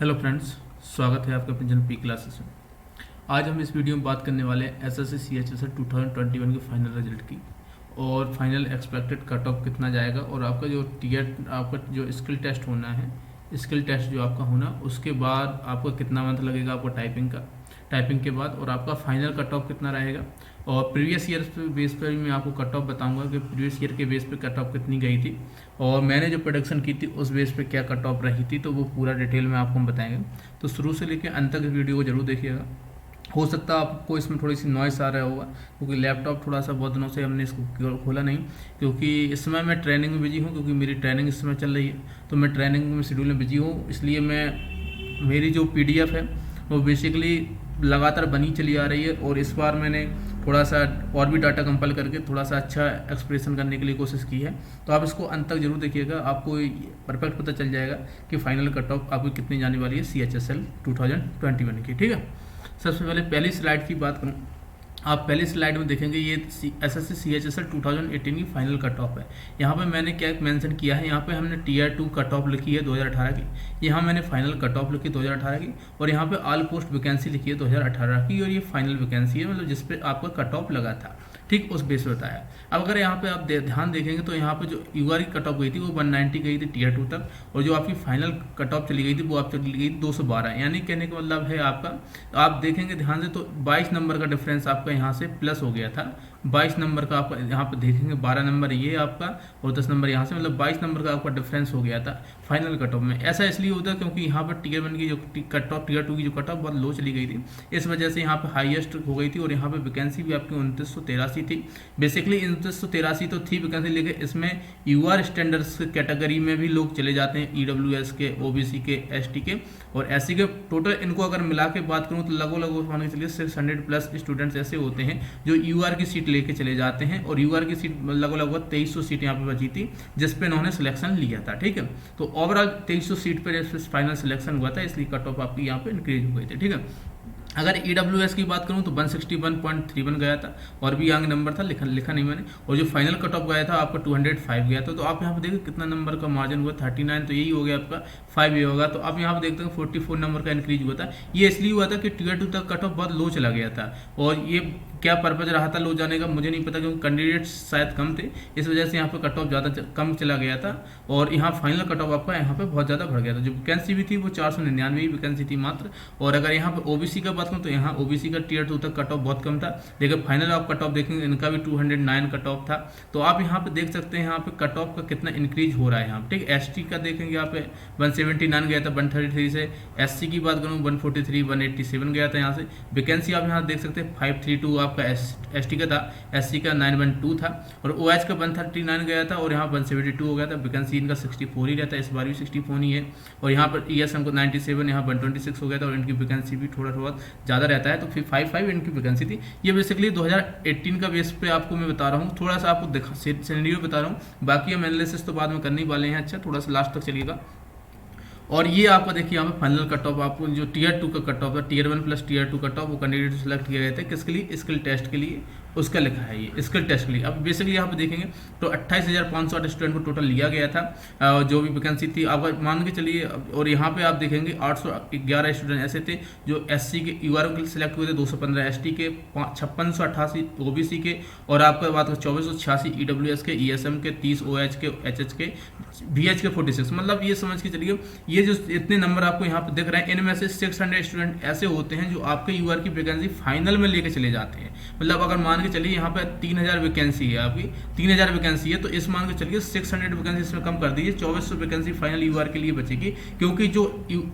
Hello friends, स्वागत है आपके अपने चैनल पी क्लासेस में। आज हम इस वीडियो में बात करने वाले हैं एसएससी सीएचएसएल 2021 के फाइनल रिजल्ट की और फाइनल एक्सपेक्टेड कट ऑफ कितना जाएगा और आपका जो आपका जो स्किल टेस्ट होना है, स्किल टेस्ट जो आपका होना उसके बाद आपका कितना मंथ लगेगा आपको टाइपिंग के बाद, और आपका फाइनल कट ऑफ कितना रहेगा। और प्रीवियस ईयर बेस पर भी मैं आपको कट ऑफ बताऊंगा कि प्रीवियस ईयर के बेस पे कट ऑफ कितनी गई थी और मैंने जो प्रोडक्शन की थी उस बेस पे क्या कट ऑफ रही थी, तो वो पूरा डिटेल में आपको हम बताएंगे। तो शुरू से लेकर अंत तक इस वीडियो को जरूर देखिएगा। हो सकता है आपको इसमें थोड़ी सी नॉइस आ रहा होगा क्योंकि लैपटॉप थोड़ा सा बहुत दिनों से हमने इसको खोला नहीं, क्योंकि इस समय मैं ट्रेनिंग में बिजी हूँ, क्योंकि मेरी ट्रेनिंग इस समय चल रही है। तो मैं ट्रेनिंग में शेड्यूल में बिजी हूँ, इसलिए मेरी जो PDF है वो बेसिकली लगातार बनी चली आ रही है। और इस बार मैंने थोड़ा सा और भी डाटा कंपाइल करके थोड़ा सा अच्छा एक्सप्रेशन करने के लिए कोशिश की है। तो आप इसको अंत तक जरूर देखिएगा, आपको परफेक्ट पता चल जाएगा कि फाइनल कट ऑफ आपको कितनी जाने वाली है CHSL 2021 की। ठीक है, सबसे पहले पहली स्लाइड की बात करूँ, आप पहली स्लाइड में देखेंगे ये एसएससी CHSL 2018 की फाइनल कट ऑफ है। यहाँ पे मैंने क्या मेंशन किया है, यहाँ पे हमने Tier 2 कट ऑफ लिखी है 2018 की, यहाँ मैंने फाइनल कट ऑफ लिखी 2018 की, और यहाँ पे ऑल पोस्ट वैकेंसी लिखी है 2018 की, और ये फाइनल वैकेंसी है, मतलब जिस पे आपका कट ऑफ लगा था। ठीक, उस बेस पे बताया। अब अगर यहाँ पे आप ध्यान देखेंगे तो यहाँ पे जो UR की कट ऑफ गई थी वो 190 गई थी Tier 2 तक, और जो आपकी फाइनल कट ऑफ चली गई थी वो आप चली गई 212। यानी कहने का मतलब है आपका, आप देखेंगे ध्यान से तो 22 नंबर का डिफरेंस आपका यहाँ से प्लस हो गया था। 22 नंबर का आपका यहाँ पे देखेंगे, 12 नंबर ये आपका और 10 नंबर यहाँ से, मतलब 22 नंबर का आपका डिफरेंस हो गया था फाइनल कट ऑफ में। ऐसा इसलिए होता है क्योंकि यहाँ पर Tier 1 की जो कट ऑफ, Tier 2 की जो कट ऑफ बहुत लो चली गई थी, इस वजह से यहाँ पे हाईएस्ट हो गई थी। और यहाँ पे वैकेंसी भी आपकी 2983 थी। बेसिकली 2983 तो थी वैकेंसी, लेकिन इसमें UR स्टैंडर्ड्स कैटेगरी में भी लोग चले जाते हैं, EWS के, OBC के, ST के और SC के। टोटल इनको अगर मिला के बात करूँ तो लगभग मान के चलिए 600+ स्टूडेंट्स ऐसे होते हैं जो UR की सीट लेके चले जाते हैं, और UR की सीट लगभग 2300 सीट यहाँ पे बची थी जिस पे इन्होंने सिलेक्शन लिया था। ठीक है, तो ओवरऑल 2300 सीट पर फाइनल सिलेक्शन हुआ था, इसलिए कट ऑफ आपकी यहाँ पे इंक्रीज हो गई थी। ठीक है, अगर EWS की बात करूं तो 161.31 गया था, और भी यंग नंबर था, लिखा नहीं मैंने। और जो फाइनल कट ऑफ गया था आपका 205 गया था। तो आप यहाँ पे देखिए कितना नंबर का मार्जिन हुआ, 39, तो यही हो गया आपका 5 ये होगा। तो आप यहाँ पे देखते हैं 44 नंबर का इंक्रीज हुआ था। ये इसलिए हुआ था कि Tier 2 तक कट ऑफ बहुत लो चला गया था, और ये क्या पर्पज रहा था लो जाने का मुझे नहीं पता, क्योंकि कैंडिडेट्स शायद कम थे, इस वजह से यहाँ पे कट ऑफ ज़्यादा कम चला गया था। और यहाँ फाइनल कट ऑफ आपका यहाँ पे बहुत ज़्यादा बढ़ गया था। जो वैकेंसी भी थी वो 499 वैकेंसी थी मात्र। और अगर यहाँ पे OBC का बात करूँ तो यहाँ OBC का Tier 2 तक कट ऑफ बहुत कम था, लेकिन फाइनल आप कट ऑफ देखेंगे इनका भी 209 कट ऑफ था। तो आप यहाँ पे देख सकते हैं यहाँ पे कट ऑफ का कितना इंक्रीज हो रहा है यहाँ। ठीक, ST का देखेंगे यहाँ पे 179 गया था 133 से। SC की बात करूँ 143 187 गया था यहाँ से। वैकेंसी आप यहाँ देख सकते हैं 532 आपका ST का था, SC का 912 था, और OH का 139 गया था, और यहाँ 172 हो गया था। वैकेंसी इनका 64 ही रहता है, इस बार भी 64 ही है। और यहाँ पर ESM को 97, यहाँ 126 हो गया था, और इनकी वैकेंसी भी थोड़ा ज़्यादा रहता है। तो फिर 55 इनकी वैकेंसी थी। ये बेसिकली 2018 का बेस पे आपको मैं बता रहा हूँ, थोड़ा सा आपको सिनेरियो बता रहा हूँ, बाकी हम एनालिसिस तो बाद में करने वाले हैं। अच्छा, थोड़ा सा लास्ट तक चलिएगा। और ये आपका देखिए यहाँ पे फाइनल कट ऑफ आपको जो Tier 2 का कट ऑफ है, Tier 1 + Tier 2 कट ऑफ, वो कैंडिडेट सेलेक्ट किए गए थे किसके लिए, स्किल टेस्ट के लिए, उसका लिखा है ये स्किल टेस्ट के लिए। अब बेसिकली यहाँ पे देखेंगे तो 28,508 स्टूडेंट को टोटल लिया गया था, जो भी वैकेंसी थी आप मान के चलिए। और यहाँ पे आप देखेंगे 811 स्टूडेंट ऐसे थे जो SC के UR के सिलेक्ट हुए थे, 215 ST के, 5688 OBC के, और आपका बात 2486 EWS के, ESM के, 30 OH के, HH के, BH के 46। मतलब ये समझ के चलिए ये जो इतने नंबर आपको यहाँ पे दिख रहे हैं, इनमें से 600 स्टूडेंट ऐसे होते हैं जो आपके UR की वैकेंसी फाइनल में लेके चले जाते हैं। मतलब अगर मान के चलिए यहाँ पे 3000 वैकेंसी है आपकी, 3000 वैकेंसी है, तो इस मान के चलिए 600 वैकेंसी इसमें कम कर दीजिए, 2400 वैकेंसी फाइनल UR के लिए बचेगी। क्योंकि जो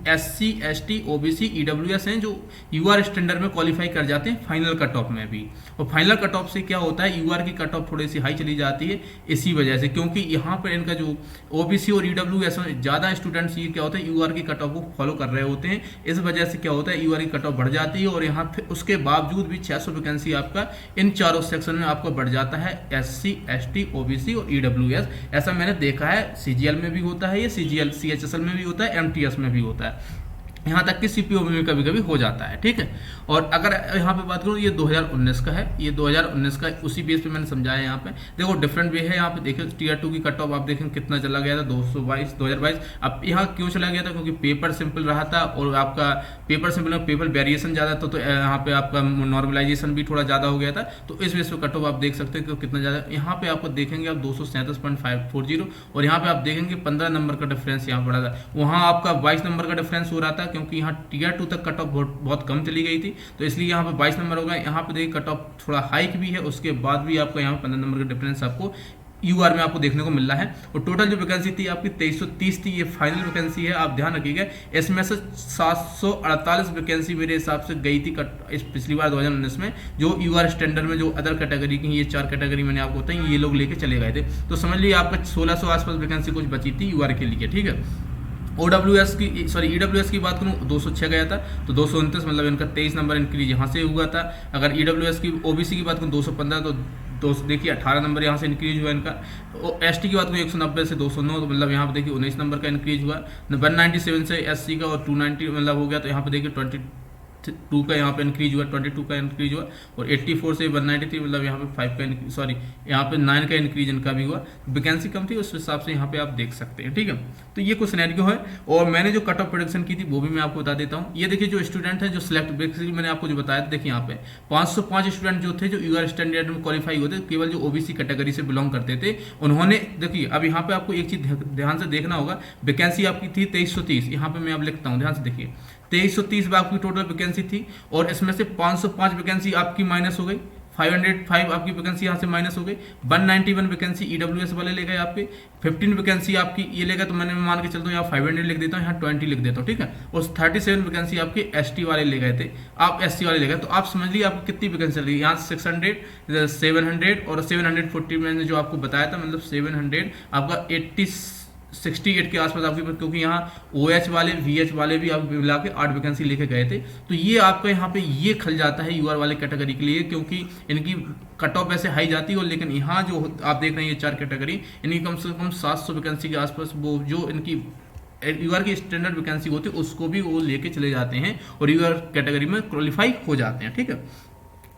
SC ST OBC EWS हैं जो UR स्टैंडर्ड में क्वालिफाई कर जाते हैं फाइनल कट ऑफ में भी। और फाइनल कट ऑफ से क्या होता है, UR की कट ऑफ थोड़ी सी हाई चली जाती है इसी वजह से, क्योंकि यहाँ पर इनका जो OBC और EWS में ज़्यादा स्टूडेंट्स, ये क्या होता है UR की कट ऑफ को फॉलो कर रहे होते हैं, इस वजह से क्या होता है UR की कट ऑफ बढ़ जाती है। और यहाँ फिर उसके बावजूद भी 600 वैकेंसी आपका इन चारों सेक्शन में आपको बढ़ जाता है, SC ST OBC और EWS। ऐसा मैंने देखा है, CGL में भी होता है, ये CHSL में भी होता है, MTS में भी होता है। यहाँ तक कि सीपीओ में कभी कभी हो जाता है, ठीक है। और अगर यहाँ पे बात करूँ, ये 2019 का है, ये 2019 का उसी बेस पे मैंने समझाया। यहाँ पे देखो डिफरेंट वे है। यहाँ पे देखिए टीयर 2 की कट ऑफ आप देखें कितना चला गया था, 2022। अब यहाँ क्यों चला गया था, क्योंकि पेपर सिंपल रहा था और आपका पेपर सिंपल में पेपर वेरिएशन ज़्यादा था, तो यहाँ पे आपका नॉर्मलाइजेशन भी थोड़ा ज़्यादा हो गया था। तो इस बेस पे कट ऑफ आप देख सकते हैं कि कितना ज़्यादा। यहाँ पे आपको देखेंगे आप 237.540, और यहाँ पे आप देखेंगे 15 नंबर का डिफरेंस यहाँ पड़ा था। वहाँ आपका 22 नंबर का डिफरेंस हो रहा था, क्योंकि यहाँ टीयर 2 तक कट ऑफ बहुत कम चली गई थी, तो इसलिए यहाँ पे 22 नंबर होगा। यहाँ पे देखिए कट ऑफ थोड़ा हाइक भी है, उसके बाद भी आपको यहाँ पे 15 नंबर का डिफरेंस आपको यूआर में आपको देखने को मिल रहा है। और टोटल जो वैकेंसी थी आपकी 2330 थी, ये फाइनल वैकेंसी है, आप ध्यान रखिएगा। इसमें से 748 वैकेंसी मेरे हिसाब से गई थी इस पिछली बार 2019 में, जो यूआर स्टैंडर्ड में जो अदर कैटेगरी की, ये 4 कैटेगरी मैंने आपको बताई, ये लोग लेके चले गए थे। तो समझ लीजिए आपका 1600 आसपास वैकेंसी कुछ बची थी यूआर के लिए, ठीक है। OWS की EWS की बात करूँ 206 गया था, तो 229 मतलब इनका 23 नंबर इंक्रीज यहाँ से हुआ था। अगर EWS की OBC की बात करूँ 215, तो देखिए 18 नंबर यहाँ से इंक्रीज हुआ इनका। और ST की बात करूँ 190 से 209, तो मतलब यहाँ पे देखिए 19 नंबर का इंक्रीज हुआ। 197 से SC का और 290 मतलब हो गया, तो यहाँ पे देखिए 22 का यहाँ पे इंक्रीज हुआ, 22 का इंक्रीज हुआ। और 84 से 193 मतलब यहाँ पे 5 का यहाँ पे 9 का इंक्रीज इनका भी हुआ। वैकेंसी कम थी, उस हिसाब से यहाँ पे आप देख सकते हैं, ठीक है। तो ये कुछ सिनेरियो है, और मैंने जो कट ऑफ प्रेडिक्शन की थी वो भी मैं आपको बता देता हूँ। ये देखिए जो स्टूडेंट है जो सिलेक्ट, बेसिकली मैंने आपको जो बताया था, देखिए यहाँ पे 505 स्टूडेंट जो थे जो यूआर स्टैंडर्ड में क्वालिफाई होते, केवल जो ओबीसी कैटेगरी से बिलोंग करते थे, उन्होंने देखिए अब यहाँ पे आपको एक चीज ध्यान से देखना होगा। वैकेंसी आपकी थी 2330, यहाँ पे मैं अब लिखता हूँ, ध्यान से देखिए 2330 आपकी टोटल वैकेंसी थी, और इसमें से 505 वैकेंसी आपकी माइनस हो गई, 505 आपकी वैकेंसी यहाँ से माइनस हो गई। 191 वैकेंसी EWS वाले ले गए आपके, 15 वैकेंसी आपकी ये लेगा, तो मैंने मान के चलता हूँ यहाँ 500 लिख देता हूँ, यहाँ 20 लिख देता हूँ, ठीक है। और 37 वैकेंसी आपकी ST वाले ले गए थे, आप SC वाले ले गए, तो आप समझ लीजिए आपको कितनी वैकेंसी चल रही है यहाँ 600, 700 और 740 मैंने जो आपको बताया था, मतलब 700 आपका 68 के आसपास आपकी, क्योंकि यहाँ OH वाले VH वाले भी आप मिला के 8 वैकेंसी लेके गए थे। तो ये आपका यहाँ पे ये खल जाता है यूआर वाले कैटेगरी के लिए, क्योंकि इनकी कट ऑफ वैसे हाई जाती है, लेकिन यहाँ जो आप देख रहे हैं ये 4 कैटेगरी, इनकी कम से कम 700 वैकेंसी के आसपास वो जो इनकी यूआर की स्टैंडर्ड वैकेंसी होती है उसको भी वो लेके चले जाते हैं और यूआर कैटेगरी में क्वालिफाई हो जाते हैं, ठीक है।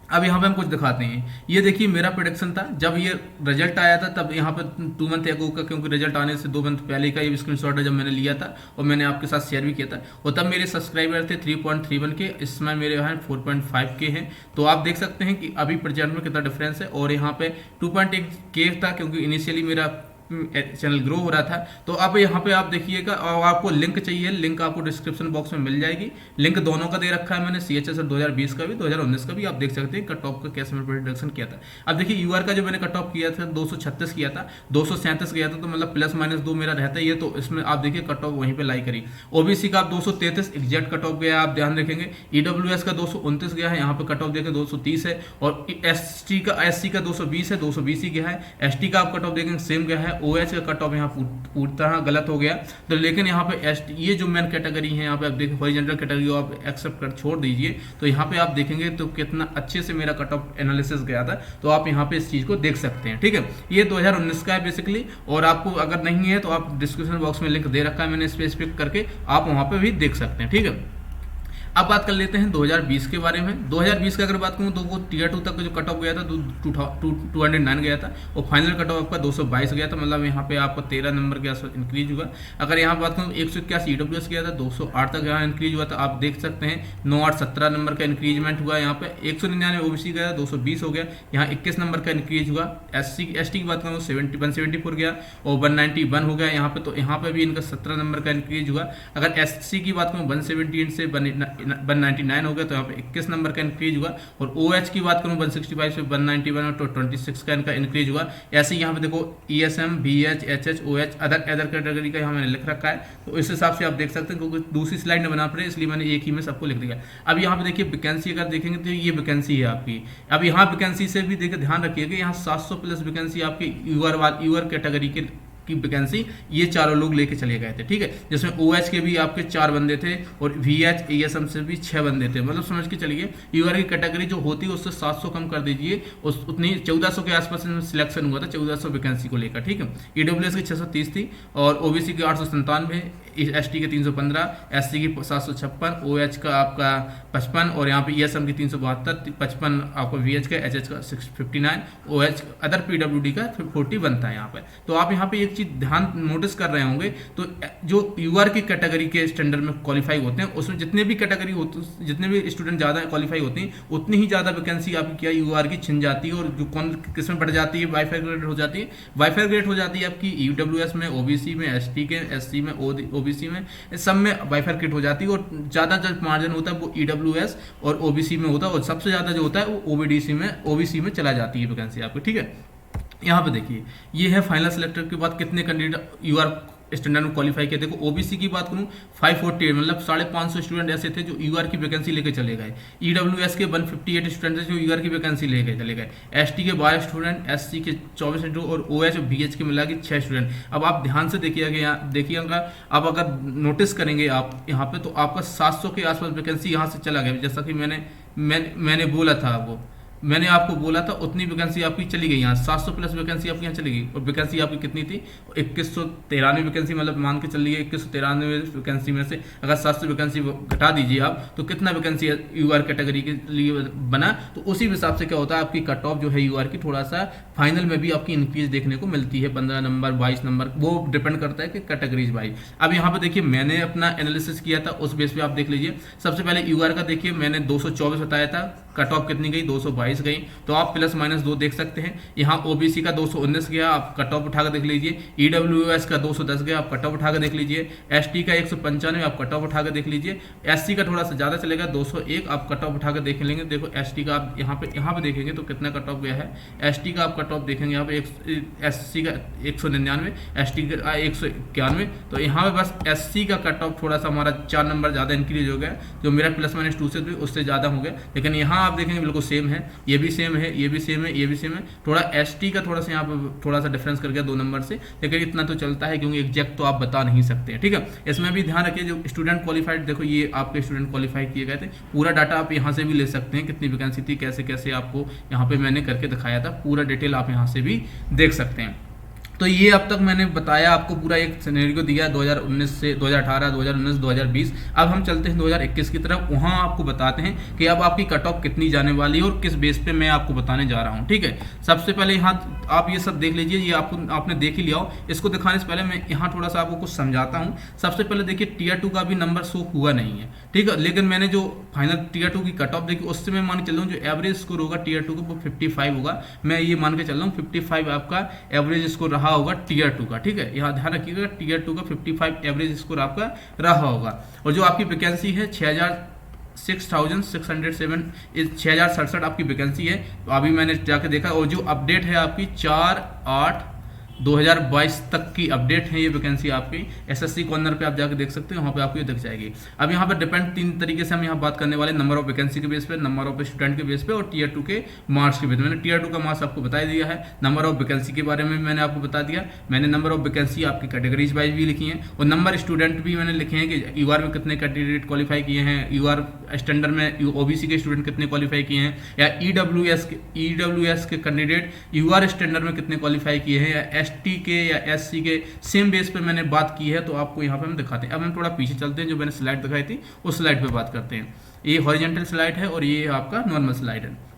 अब यहाँ पे हम कुछ दिखाते हैं। ये देखिए मेरा प्रेडिक्शन था जब ये रिजल्ट आया था, तब यहाँ पे 2 मंथ एगो का, क्योंकि रिजल्ट आने से 2 मंथ पहले का ये स्क्रीनशॉट है जब मैंने लिया था, और मैंने आपके साथ शेयर भी किया था। और तब मेरे सब्सक्राइबर थे 3.31 के, इसमें मेरे यहाँ 4.5 के हैं। तो आप देख सकते हैं कि अभी प्रेजेंट में कितना डिफरेंस है। और यहाँ पे 2.1 के था, क्योंकि इनिशियली मेरा चैनल ग्रो हो रहा था। तो अब यहाँ पे आप देखिएगा, और आपको लिंक चाहिए, लिंक आपको डिस्क्रिप्शन बॉक्स में मिल जाएगी। लिंक दोनों का दे रखा है मैंने, CHSL 2020 का भी 2019 का भी, आप देख सकते हैं कट ऑफ का कैसे मैंने प्रेडिक्शन किया था। अब देखिए यूआर का जो मैंने कट ऑफ किया था 236 किया था, 237 गया था, तो मतलब +- 2 मेरा रहता ही है। तो इसमें आप देखिए कट ऑफ वहीं पे लाई करी। OBC का आप 233 एग्जैक्ट कट ऑफ गया, आप ध्यान रखेंगे। EWS का 229 गया है, यहाँ पे कट ऑफ देखें 230 है। और SC का 220 है, 220 ही गया है। ST का आप कट ऑफ देखेंगे सेम गया है। OH का कट ऑफ यहाँ पूरी तरह गलत हो गया। तो लेकिन यहाँ पे ये जो मेन कैटेगरी है, यहाँ पे आप देखें हॉरिजॉन्टल कैटेगरी को आप एक्सेप्ट कर छोड़ दीजिए, तो यहाँ पे आप देखेंगे तो कितना अच्छे से मेरा कट ऑफ एनालिसिस गया था। तो आप यहाँ पे इस चीज को देख सकते हैं, ठीक है। ये 2019 का है बेसिकली, और आपको अगर नहीं है तो आप डिस्क्रिप्शन बॉक्स में लिंक दे रखा है मैंने स्पेसिफिक करके, आप वहाँ पे भी देख सकते हैं, ठीक है। अब बात कर लेते हैं 2020 के बारे में। 2020 की अगर बात करूँ तो वो टीयर 2 तक जो कट ऑफ गया था 209 गया था, और फाइनल कट ऑफ आपका 222 गया था, मतलब यहाँ पे आपको 13 नंबर के आसपास इंक्रीज हुआ। अगर यहाँ बात करूँ 181 EWS गया था, 208 तक यहाँ इंक्रीज हुआ था, आप देख सकते हैं 9817 नंबर का इंक्रीजमेंट हुआ। यहाँ पे 199 OBC गया, 220 हो गया, यहाँ 21 नंबर का इंक्रीज हुआ। ST की बात करूँ 174 गया, और 191 हो गया यहाँ पे, तो यहाँ पे भी इनका 17 नंबर का इंक्रीज हुआ। अगर SC की बात करूँ 117 से 199 हो गया, तो यहाँ पे 21 नंबर का इंक्रीज हुआ। और OH की बात करूँ 165 से 191 तो 26 का इनका इंक्रीज हुआ। ऐसे यहाँ पे देखो ESM, BH, HH, OH other category का यहाँ मैंने लिख रखा है, तो इस हिसाब से आप देख सकते हैं, क्योंकि दूसरी स्लाइड में बना पड़े इसलिए मैंने एक ही में सबको लिख दिया। अब यहाँ पे देखिए वैकेंसी अगर देखेंगे तो ये वैकेंसी है आपकी। अब यहाँ वैकेंसी से भी देखिए ध्यान रखिएगा, यहाँ 700 प्लस वैकेंसी आपकी यूआर कैटेगरी की वैकेंसी ये चारों लोग लेके चले गए थे, ठीक है। जिसमें OH के भी आपके 4 बंदे थे, और VH ESM से भी 6 बंदे थे। मतलब समझ के चलिए यूआर की कैटेगरी जो होती है उससे 700 कम कर दीजिए, उस उतनी 1400 के आसपास सिलेक्शन हुआ था, 1400 वैकेंसी को लेकर, ठीक है। EWS की 630 थी, और OBC की 897, ST के 315, SC की 756, OH का आपका 55 और यहाँ पे ESM की 372, 55 आपको VH का, HH का 659, OH अदर PWD का 40 बनता है यहाँ पे। तो आप यहाँ पे एक चीज ध्यान नोटिस कर रहे होंगे, तो जो UR की कैटेगरी के स्टैंडर्ड में क्वालिफाई होते हैं उसमें जितने भी कैटेगरी होते हैं, जितने भी स्टूडेंट ज़्यादा क्वालिफाई होते हैं उतनी ही ज़्यादा वैकेंसी आपकी क्या UR की छिन जाती है, और जो कौन किस में बढ़ जाती है, वाईफाई ग्रेड हो जाती है, वाईफाई ग्रेड हो जाती है आपकी EWS में, OBC में, ST के, SC में, OBC में, सब में वाईफाई ग्रेड हो जाती है। और ज़्यादा जो मार्जिन होता है वो EWS और OBC में होता है, और सबसे ज़्यादा जो होता है वो OBC में चला जाती है वैकेंसी आपकी, ठीक है। यहाँ पे देखिए ये है फाइनल सेलेक्टर के बाद कितने कैंडिडेट UR स्टैंडर्ड में क्वालिफाई किया। देखो OBC की बात करूँ 548, मतलब 550 स्टूडेंट ऐसे थे जो UR की वैकेंसी लेके चले गए। EWS के 158 स्टूडेंट थे जो UR की वैकेंसी लेके चले गए। ST के 12 स्टूडेंट, SC के 24 स्टूडेंट और OH और BH के मिला के 6 स्टूडेंट। अब आप ध्यान से देखिएगा, अब अगर नोटिस करेंगे आप यहाँ पे तो आपका 700 के आसपास वैकेंसी यहाँ से चला गया। जैसा कि मैंने बोला था, वो मैंने आपको बोला था उतनी वैकेंसी आपकी चली गई यहाँ, 700 प्लस वैकेंसी आपकी यहाँ चली गई। और वैकेंसी आपकी कितनी थी, 2193 वैकेंसी, मतलब मान के चल रही 2193 वैकेंसी में से अगर 700 वैकेंसी घटा दीजिए आप तो कितना वैकेंसी UR कैटेगरी के लिए बना। तो उसी हिसाब से क्या होता है आपकी कट ऑफ जो है UR की थोड़ा सा फाइनल में भी आपकी इंक्रीज देखने को मिलती है, 15 नंबर 22 नंबर, वो डिपेंड करता है कि कैटेगरीज वाइज। अब यहाँ पे देखिए मैंने अपना एनालिसिस किया था, उस बेस पे आप देख लीजिए। सबसे पहले UR का देखिए मैंने 224 बताया था, कट ऑफ कितनी गई, 222 गई, तो आप प्लस माइनस 2 देख सकते हैं। यहाँ OBC का 219 गया, आप कट ऑफ उठाकर देख लीजिए। EWS का 210 गया, आप कट ऑफ उठाकर देख लीजिए। ST का 195, आप कट ऑफ उठाकर देख लीजिए। SC का थोड़ा सा ज़्यादा चलेगा, 201, आप कट ऑफ उठाकर देख लेंगे। देखो ST का आप यहाँ पे देखेंगे तो कितना कट ऑफ गया है। ST का आप कट ऑफ देखेंगे यहाँ पे SC का 199, ST का 191, तो यहाँ पे बस SC का कट ऑफ थोड़ा सा हमारा 4 नंबर ज़्यादा इंक्रीज हो गया, जो मेरा प्लस माइनस 2 से उससे ज़्यादा हो गया। लेकिन यहाँ आप देखेंगे बिल्कुल सेम है, ये भी सेम है, ये भी सेम है, ये भी सेम है। थोड़ा ST का थोड़ा सा यहाँ पर थोड़ा सा डिफरेंस कर गया 2 नंबर से, लेकिन इतना तो चलता है क्योंकि एग्जैक्ट तो आप बता नहीं सकते हैं, ठीक है। इसमें भी ध्यान रखिए जो स्टूडेंट क्वालिफाइड, देखो ये आपके स्टूडेंट क्वालिफाई किए गए थे, पूरा डाटा आप यहाँ से भी ले सकते हैं, कितनी वैकेंसी थी, कैसे कैसे आपको यहाँ पे मैंने करके दिखाया था, पूरा डिटेल आप यहाँ से भी देख सकते हैं। तो ये अब तक मैंने बताया आपको, पूरा एक सिनेरियो दिया 2019 से 2018, 2019, 2020। अब हम चलते हैं 2021 की तरफ, वहाँ आपको बताते हैं कि अब आपकी कट ऑफ कितनी जाने वाली है और किस बेस पे मैं आपको बताने जा रहा हूँ, ठीक है। सबसे पहले यहाँ आप ये सब देख लीजिए, ये आपने देख ही लिया हो। इसको दिखाने से पहले मैं यहाँ थोड़ा सा आपको कुछ समझाता हूँ। सबसे पहले देखिए Tier 2 का भी नंबर शो हुआ नहीं है, ठीक है, लेकिन मैंने जो फाइनल Tier 2 की कट ऑफ देखी उससे मैं मान के चल रहा हूँ जो एवरेज स्कोर होगा Tier 2 का वो 55 होगा। मैं ये मान के चल रहा हूँ 55 आपका एवरेज स्कोर रहा होगा Tier 2 का, ठीक है। यहाँ ध्यान रखिएगा Tier 2 का 55 एवरेज स्कोर आपका रहा होगा। और जो आपकी वैकेंसी है 6067 आपकी वैकेंसी है। तो अभी मैंने जाके देखा, और जो अपडेट है आपकी 4/8/2022 तक की अपडेट है ये वैकेंसी आपकी। SSC कॉर्नर पे आप जाके देख सकते हैं, वहाँ पे आपको ये दिख जाएगी। अब यहाँ पे डिपेंड 3 तरीके से हम यहाँ बात करने वाले, नंबर ऑफ वैकेंसी के बेस पे, नंबर ऑफ स्टूडेंट के बेस पे और Tier 2 के मार्क्स के बेस पे। मैंने Tier 2 का मार्क्स आपको बता दिया है, नंबर ऑफ वैकेंसी के बारे में मैंने आपको बता दिया। मैंने नंबर ऑफ वैकेंसी आपकी कैटेगरीज वाइज भी लिखी है, और नंबर स्टूडेंट भी मैंने लिखे हैं कि UR में कितने कैंडिडेट क्वालिफाई किए हैं, UR स्टैंडर्ड में OBC के स्टूडेंट कितने क्वालिफाई किए हैं, या EWS के कैंडिडेट UR स्टैंडर्ड में कितने क्वालिफाई किए हैं, या ST के या SC के सेम बेस पे मैंने बात की है। तो आपको यहाँ पे हम दिखाते हैं। अब हम थोड़ा पीछे चलते हैं, जो मैंने स्लाइड दिखाई थी उस स्लाइड पे बात करते हैं। ये हॉरिजॉन्टल स्लाइड है और ये आपका नॉर्मल स्लाइड है।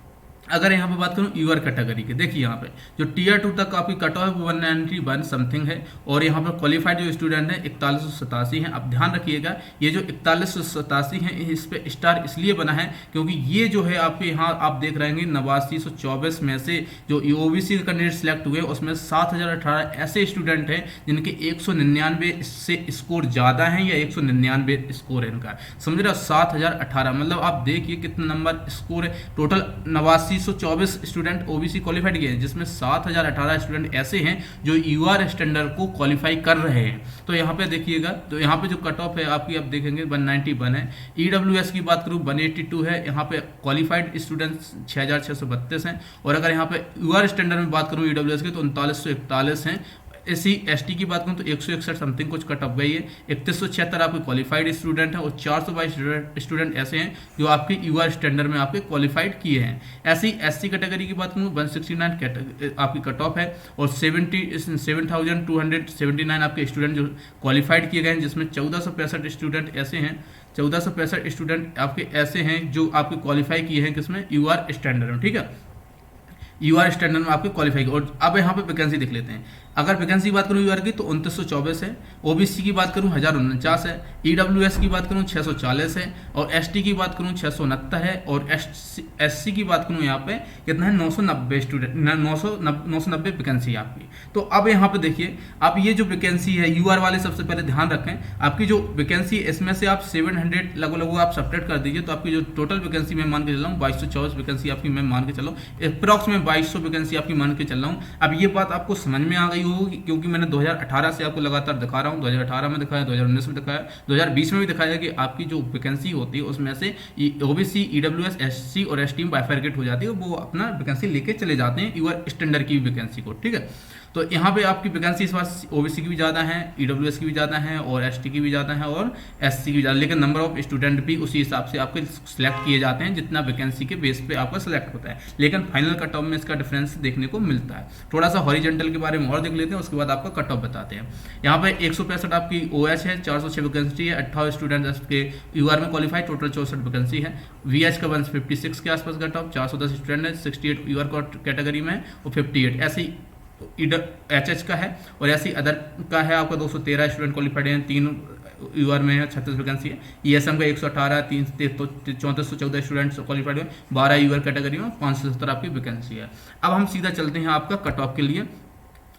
अगर यहाँ पे बात करूँ UR कैटेगरी के, देखिए यहाँ पे जो Tier 2 तक आपकी कट ऑफ 191 समथिंग है, और यहाँ पर क्वालिफाइड जो स्टूडेंट है 4187 हैं। अब ध्यान रखिएगा ये जो 4187 हैं इस पे स्टार इसलिए बना है क्योंकि ये जो है आपके यहाँ आप देख रहे हैं 8924 में से जो OBC के कैंडिडेट सिलेक्ट हुए उसमें 7018 ऐसे स्टूडेंट हैं जिनके 199 से स्कोर ज़्यादा हैं या 199 स्कोर है इनका, समझ रहे हो। 7018 मतलब आप देखिए कितना नंबर स्कोर है। टोटल 8924 स्टूडेंट OBC क्वालिफाइड किए हैं, जिसमें 7018 स्टूडेंट ऐसे हैं जो UR स्टैंडर्ड को क्वालिफाई कर रहे हैं। तो यहाँ पे देखिएगा, तो यहाँ पे जो कट ऑफ है आपकी आप देखेंगे 191 है। EWS की बात करूँ 182 है। यहाँ पे क्वालिफाइड स्टूडेंट्स 6632 हैं। और अगर यहाँ पे UR स्टैंडर्ड में बात करूँ EWS के तो 3941 हैं। इसी ST की बात करूँ तो 161 समथिंग कुछ कट ऑफ गई है। 3176 आपके क्वालिफाइड स्टूडेंट है और 422 स्टूडेंट ऐसे हैं जो आपके UR स्टैंडर्ड में आपके क्वालिफाइड किए हैं। ऐसी SC कैटेगरी की बात करूँ 169 आपकी कट ऑफ है और 7,279 आपके स्टूडेंट जो क्वालिफाइड किए गए हैं, जिसमें 1465 स्टूडेंट ऐसे हैं, 1465 स्टूडेंट आपके ऐसे हैं जो आपके क्वालिफाई किए हैं किसमें, UR स्टैंडर्ड में। ठीक है, UR स्टैंडर्ड में आपके क्वालिफाई। और अब यहाँ पे वैकेंसी देख लेते हैं। अगर वैकेंसी की बात करूँ UR की तो 2924 है, OBC की बात करूँ 1049 है, EWS की बात करूँ 640 है और ST की बात करूँ 669 है और SC की बात करूँ यहाँ पे कितना है 990 स्टूडेंट 990 वैकेंसी आपकी। तो अब यहाँ पे देखिए, आप ये जो वैकेंसी है UR वाले सबसे पहले ध्यान रखें, आपकी जो वैकेंसी है इसमें से आप 700 लगभग आप सब्ट्रैक्ट कर दीजिए तो आपकी जो टोटल वैकेंसी मैं मान के चल रहा हूँ 2224 वैकेंसी आपकी मैं मान के चल रहा हूँ, अप्रॉक्स में 2200 वैकेंसी आपकी मान के चल रहा हूँ। अब ये बात आपको समझ में आ गई होगी क्योंकि मैंने 2018 से आपको लगातार दिखा रहा हूँ, 2018 में दिखाया, 2019 में दिखाया, 2020 में भी दिखाया कि आपकी जो वैकेंसी होती है उसमें से OBC, EWS, SC और ST में बाइफरकेट हो जाती है, वो अपना वैकेंसी लेके चले जाते हैं UR स्टैंडर्ड की वैकेंसी को। ठीक है, तो यहाँ पे आपकी वैकेंसी इस बार OBC की भी ज़्यादा है, EWS की भी ज़्यादा है और ST की भी ज़्यादा है और SC की भी ज़्यादा, लेकिन नंबर ऑफ स्टूडेंट भी उसी हिसाब से आपके सिलेक्ट किए जाते हैं जितना वैकेंसी के बेस पे आपका सिलेक्ट होता है, लेकिन फाइनल कट ऑफ में इसका डिफरेंस देखने को मिलता है। थोड़ा सा हॉरिजेंटल के बारे में और देख लेते हैं, उसके बाद आपका कट ऑफ बताते हैं। यहाँ पे 165 आपकी OH है, 406 वैकेंसी है, 28 स्टूडेंट के UR में क्वालिफाई, टोटल 64 वैकेंसी है। VH का 156 के आसपास कट ऑफ, 410 स्टूडेंट है, 68 UR कैटेगरी में और 58 ऐसी HH का है और ऐसी अदर का है आपका 213 स्टूडेंट क्वालिफाइड हैं, 3 UR में है, 36 वैकेंसी है। ESM का 118, 3414 स्टूडेंट्स क्वालिफाइड हैं, 12 UR कैटेगरी में, 570 आपकी वैकेंसी है। अब हम सीधा चलते हैं आपका कट ऑफ के लिए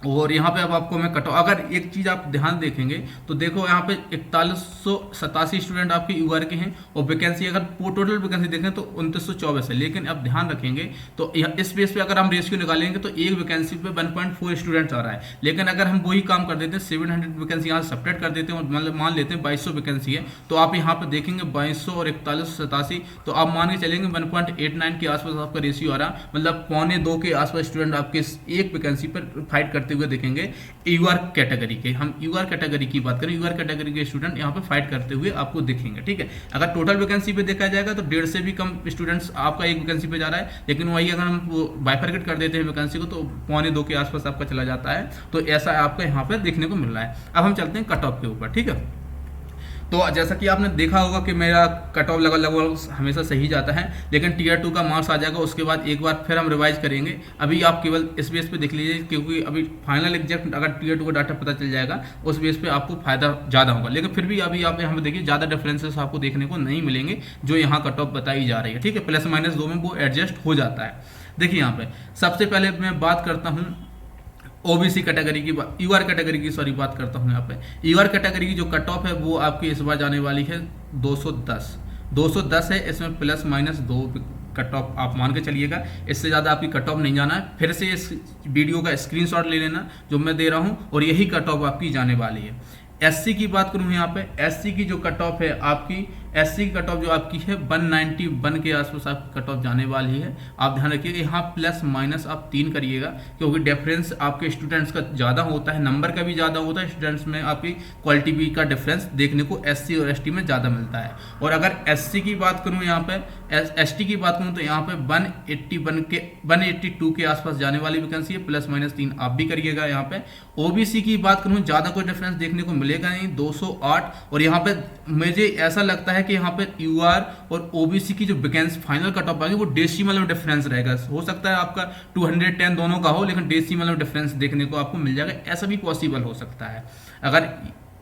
और यहाँ पे अब आपको मैं कट ऑफ, अगर एक चीज़ आप ध्यान देखेंगे तो देखो यहाँ पे 4187 स्टूडेंट आपके UR के हैं और वैकेंसी अगर टोटल वैकेंसी देखें तो 2924 है, लेकिन अब ध्यान रखेंगे तो इस बेस पे अगर हम रेशियो निकालेंगे तो एक वैकेंसी पे 1.4 स्टूडेंट्स आ रहा है, लेकिन अगर हम वही काम कर देते हैं 700 वैकेंसी यहाँ सब्ट्रैक्ट कर देते हैं और मतलब मान लेते हैं 2200 वैकेंसी है, तो आप यहाँ पे देखेंगे 2200 और 4187, तो आप मान के चलेंगे 1.89 के आसपास आपका रेशियो आ रहा, मतलब 1.25 के आसपास स्टूडेंट आपके एक वैकेंसी पर फाइट करते हुए देखेंगे UR कैटेगरी के। हम UR कैटेगरी की बात करें, UR कैटेगरी के स्टूडेंट यहाँ पे फाइट करते हुए आपको दिखेंगे। ठीक है, अगर टोटल वैकेंसी पे देखा जाएगा तो 1.5 से भी कम स्टूडेंट्स आपका एक वैकेंसी पे जा रहा है, लेकिन वही अगर हम बाइफरकेट कर देते हैं वैकेंसी को तो 1.25 के आसपास आपका चला जाता है, तो ऐसा आपका यहाँ पे देखने को मिल रहा है। अब हम चलते हैं कट ऑफ के ऊपर। ठीक है, तो जैसा कि आपने देखा होगा कि मेरा कट ऑफ लगभग हमेशा सही जाता है, लेकिन टियर 2 का मार्क्स आ जाएगा, उसके बाद एक बार फिर हम रिवाइज करेंगे। अभी आप केवल इस बेस पे देख लीजिए क्योंकि अभी फाइनल एग्जैक्ट अगर टियर 2 का डाटा पता चल जाएगा उस बेस पे आपको फायदा ज़्यादा होगा, लेकिन फिर भी अभी आप यहाँ पे देखिए ज़्यादा डिफरेंसेस आपको देखने को नहीं मिलेंगे जो यहाँ कट ऑफ बताई जा रही है। ठीक है, ±2 में वो एडजस्ट हो जाता है। देखिए यहाँ पे सबसे पहले मैं बात करता हूँ OBC कैटेगरी की, UR कैटेगरी की सॉरी बात करता हूँ। यहाँ पे UR कैटेगरी की जो कट ऑफ है वो आपकी इस बार जाने वाली है 210 है, इसमें ±2 कट ऑफ आप मान के चलिएगा, इससे ज़्यादा आपकी कट ऑफ नहीं जाना है। फिर से इस वीडियो का स्क्रीनशॉट ले लेना जो मैं दे रहा हूँ और यही कट ऑफ आपकी जाने वाली है। SC की बात करूँ यहाँ पे, SC की जो कट ऑफ है आपकी, SC की कट ऑफ जो आपकी है 191 के आसपास आपकी कट ऑफ जाने वाली है। आप ध्यान रखिएगा यहाँ ± आप 3 करिएगा क्योंकि डिफरेंस आपके स्टूडेंट्स का ज़्यादा होता है, नंबर का भी ज़्यादा होता है, स्टूडेंट्स में आपकी क्वालिटी भी का डिफरेंस देखने को SC और ST में ज़्यादा मिलता है। और अगर SC की बात करूँ यहाँ पे, ST की बात करूँ तो यहाँ पे 182 के आसपास जाने वाली वैकेंसी है, ±3 आप भी करिएगा। यहाँ पे OBC की बात करूँ ज़्यादा कोई डिफरेंस देखने को मिलेगा नहीं, 208, और यहाँ पे मुझे ऐसा लगता है कि यहाँ पे UR और OBC की जो वैकेंसी फाइनल कट ऑफ आएगी वो डेसिमल में डिफरेंस रहेगा। हो सकता है आपका 210 दोनों का हो, लेकिन डेसिमल में डिफरेंस देखने को आपको मिल जाएगा, ऐसा भी पॉसिबल हो सकता है। अगर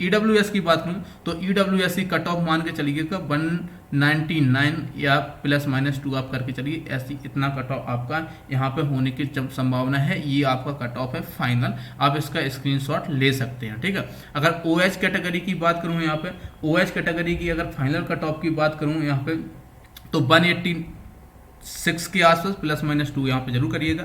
EWS की बात करूँ तो EWS की कट ऑफ मान के चलिएगा 199 या ±2 आप करके चलिए, ऐसी इतना कट ऑफ आपका यहाँ पे होने की संभावना है। ये आपका कट ऑफ है फाइनल, आप इसका स्क्रीनशॉट ले सकते हैं। ठीक है, अगर OH कैटेगरी की बात करूँ यहाँ पे, OH कैटेगरी की अगर फाइनल कट ऑफ की बात करूँ यहाँ पे तो 186 के आसपास ±2 यहाँ पे जरूर करिएगा।